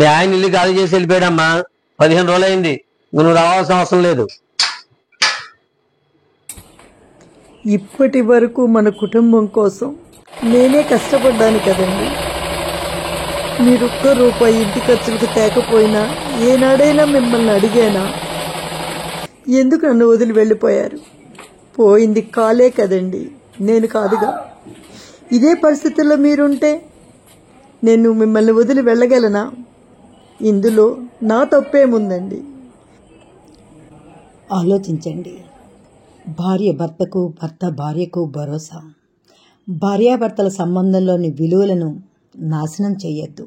మీ ఆయన ఇల్లు ఖాళీ చేసి వెళ్ళిపోయాడమ్మా. 15 రోజులు అయింది. నువ్వు రావాల్సిన అవసరం లేదు. ఇప్పటి వరకు మన కుటుంబం కోసం నేనే కష్టపడ్డాను కదండి. మీరు ₹1 ఇంటి ఖర్చులకు తేకపోయినా ఏనాడైనా మిమ్మల్ని అడిగానా? ఎందుకు నన్ను వదిలి వెళ్ళిపోయారు? పోయింది కాలే కదండి, నేను కాదుగా. ఇదే పరిస్థితుల్లో మీరుంటే నేను మిమ్మల్ని వదిలి వెళ్ళగలనా? ఇందులో నా తప్పేముందండి? ఆలోచించండి. భార్య భర్తకు, భర్త భార్యకు భరోసా. భార్యాభర్తల సంబంధంలోని విలువలను నాశనం చేయొద్దు.